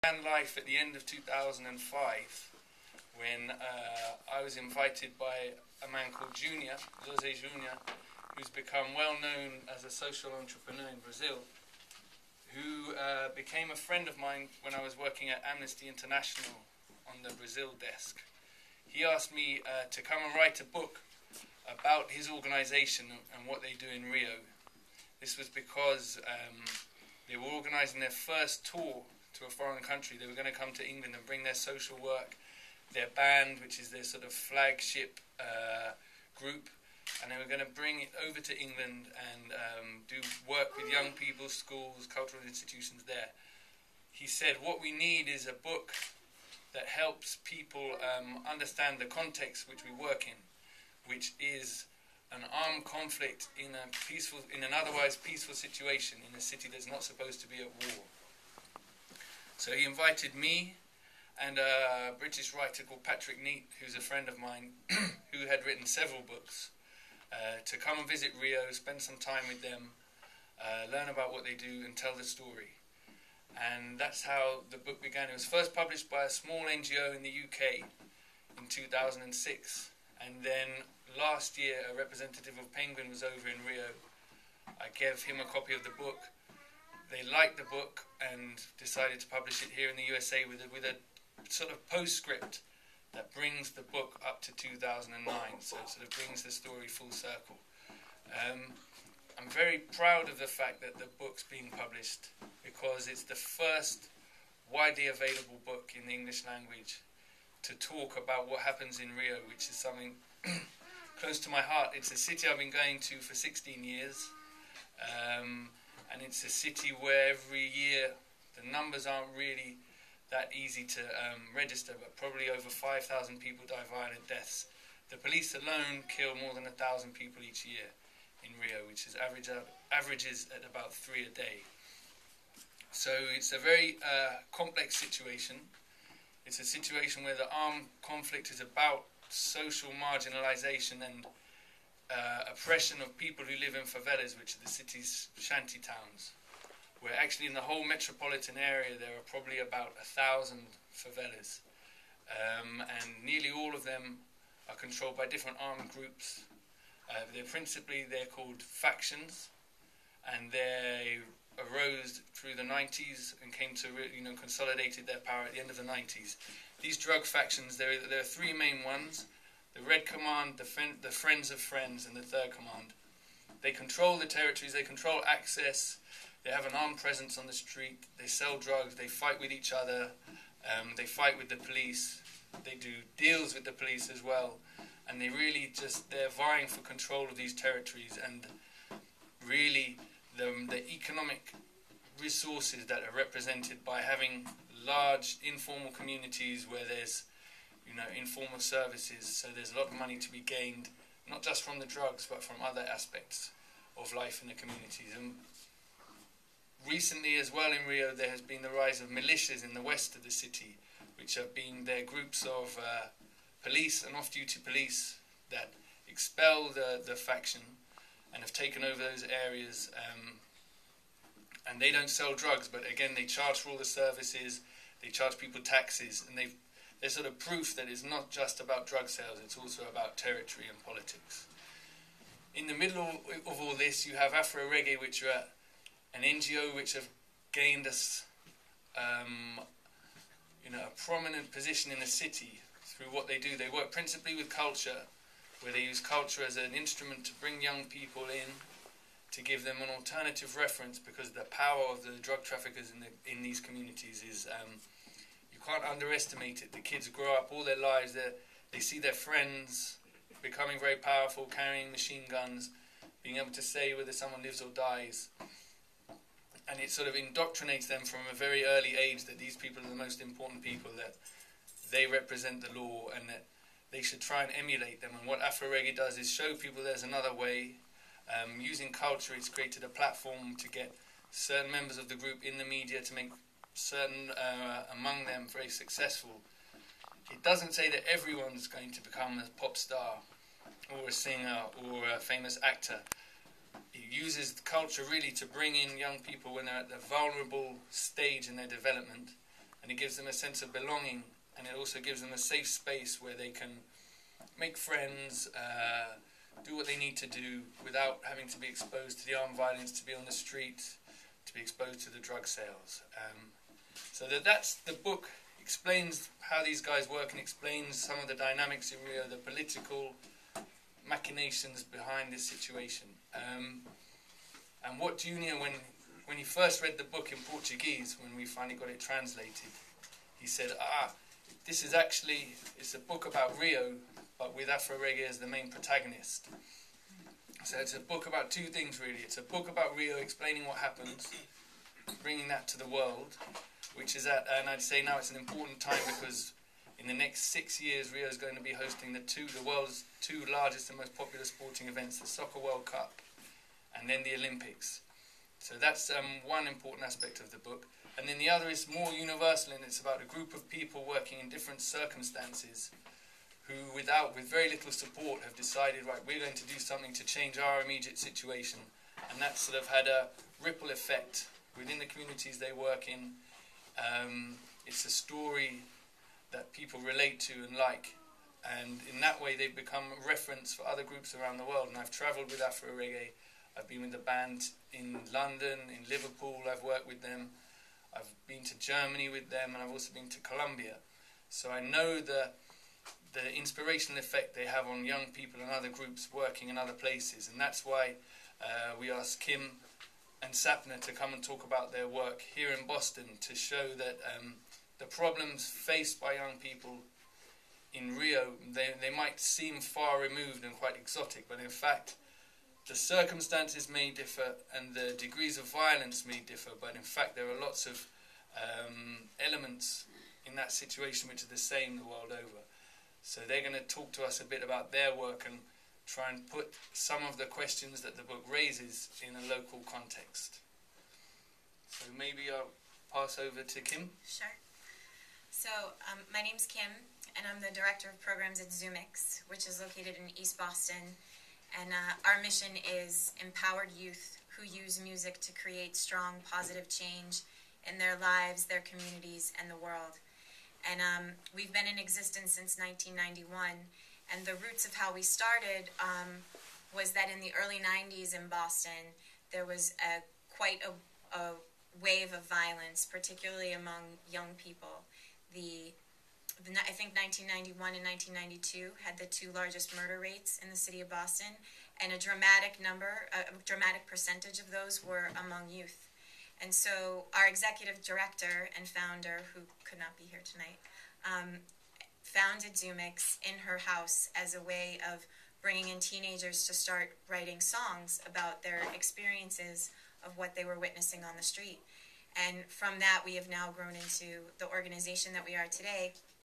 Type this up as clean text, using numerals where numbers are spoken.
began life at the end of 2005 when I was invited by a man called José Junior, who's become well known as a social entrepreneur in Brazil, who became a friend of mine when I was working at Amnesty International on the Brazil desk. He asked me to come and write a book about his organization and what they do in Rio. This was because they were organizing their first tour to a foreign country. They were going to come to England and bring their social work, their band, which is their sort of flagship group, and they were going to bring it over to England and do work with young people, schools, cultural institutions there. He said, what we need is a book that helps people understand the context which we work in, which is an armed conflict in an otherwise peaceful situation in a city that's not supposed to be at war. So he invited me and a British writer called Patrick Neate, who's a friend of mine, who had written several books, to come and visit Rio, spend some time with them, learn about what they do and tell the story. And that's how the book began. It was first published by a small NGO in the UK in 2006. And then last year, a representative of Penguin was over in Rio. I gave him a copy of the book. They liked the book and decided to publish it here in the USA with a sort of postscript that brings the book up to 2009. So it sort of brings the story full circle. I'm very proud of the fact that the book's being published because it's the first widely available book in the English language to talk about what happens in Rio, which is something close to my heart. It's a city I've been going to for 16 years, and it's a city where every year the numbers aren't really that easy to register, but probably over 5,000 people die violent deaths. The police alone kill more than 1,000 people each year in Rio, which is averages at about 3 a day. So it's a very complex situation. It's a situation where the armed conflict is about social marginalization and oppression of people who live in favelas, which are the city's shanty towns, where actually in the whole metropolitan area there are probably about 1,000 favelas, and nearly all of them are controlled by different armed groups. They're called factions, and they arose through the 90s and came to, consolidated their power at the end of the 90s. These drug factions, there are three main ones: the Red Command, the Friends of Friends, and the Third Command. They control the territories, they control access, they have an armed presence on the street, they sell drugs, they fight with each other, they fight with the police, they do deals with the police as well, and they're vying for control of these territories, and really the economic resources that are represented by having large informal communities where there's informal services, so there's a lot of money to be gained, not just from the drugs but from other aspects of life in the communities. And recently as well in Rio there has been the rise of militias in the west of the city, which have been their groups of police and off-duty police that expel the faction and have taken over those areas, and they don't sell drugs, but again they charge for all the services, they charge people taxes, and they're sort of proof that it's not just about drug sales, it's also about territory and politics. In the middle of all this you have Afro Reggae, which are an NGO which have gained us a prominent position in the city through what they do. They work principally with culture, where they use culture as an instrument to bring young people in, to give them an alternative reference, because the power of the drug traffickers in these communities is, you can't underestimate it. The kids grow up all their lives, they see their friends becoming very powerful, carrying machine guns, being able to say whether someone lives or dies. And it sort of indoctrinates them from a very early age that these people are the most important people, that they represent the law and that they should try and emulate them. And what Afro Reggae does is show people there's another way. Using culture, it's created a platform to get certain members of the group in the media, to make certain among them very successful. It doesn't say that everyone's going to become a pop star or a singer or a famous actor. It uses culture really to bring in young people when they're at the vulnerable stage in their development, and and it gives them a sense of belonging, and it also gives them a safe space where they can make friends, do what they need to do without having to be exposed to the armed violence, to be on the street, to be exposed to the drug sales. So that's the book. Explains how these guys work and explains some of the dynamics in Rio, the political machinations behind this situation. And what Junior, when he first read the book in Portuguese, when we finally got it translated, he said, this is actually, it's a book about Rio, but with Afro Reggae as the main protagonist. So it's a book about two things really. It's a book about Rio, explaining what happens, bringing that to the world, which is and I'd say now it's an important time because in the next 6 years Rio is going to be hosting the world's two largest and most popular sporting events, the Soccer World Cup and then the Olympics. So that's one important aspect of the book. And then the other is more universal, and it's about a group of people working in different circumstances who, with very little support, have decided, right, we're going to do something to change our immediate situation. And that's sort of had a ripple effect within the communities they work in. It's a story that people relate to and like. And in that way, they've become a reference for other groups around the world. And I've travelled with Afro Reggae. I've been with the band in London, in Liverpool. I've worked with them. I've been to Germany with them, and I've also been to Colombia. So I know the inspirational effect they have on young people and other groups working in other places. And that's why we asked Kim and Sapna to come and talk about their work here in Boston to show that the problems faced by young people in Rio, they might seem far removed and quite exotic, but in fact the circumstances may differ and the degrees of violence may differ, but in fact there are lots of elements in that situation which are the same the world over. So they're going to talk to us a bit about their work and try and put some of the questions that the book raises in a local context. So maybe I'll pass over to Kim. Sure. So my name's Kim, and I'm the Director of Programs at Zoomix, which is located in East Boston. And our mission is empowered youth who use music to create strong, positive change in their lives, their communities, and the world. And we've been in existence since 1991. And the roots of how we started was that in the early 90s in Boston, there was quite a wave of violence, particularly among young people. I think 1991 and 1992 had the two largest murder rates in the city of Boston, and a dramatic percentage of those were among youth. And so our executive director and founder, who could not be here tonight, founded Zoomix in her house as a way of bringing in teenagers to start writing songs about their experiences of what they were witnessing on the street. And from that, we have now grown into the organization that we are today.